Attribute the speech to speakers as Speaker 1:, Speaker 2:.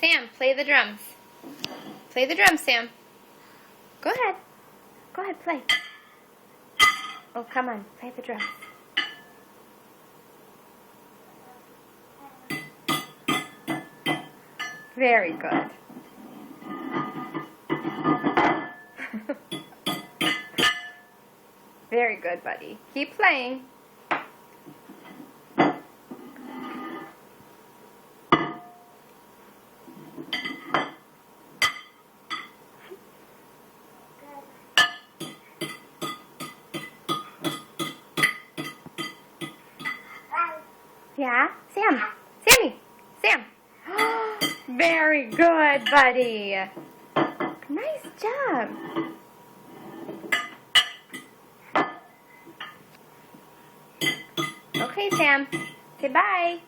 Speaker 1: Sam, play the drums. Play the drums, Sam. Go ahead. Go ahead, play. Oh, come on. Play the drums. Very good. Very good, buddy. Keep playing. Yeah? Sam. Sammy. Sam. Very good, buddy. Nice job. Okay, Sam. Say bye.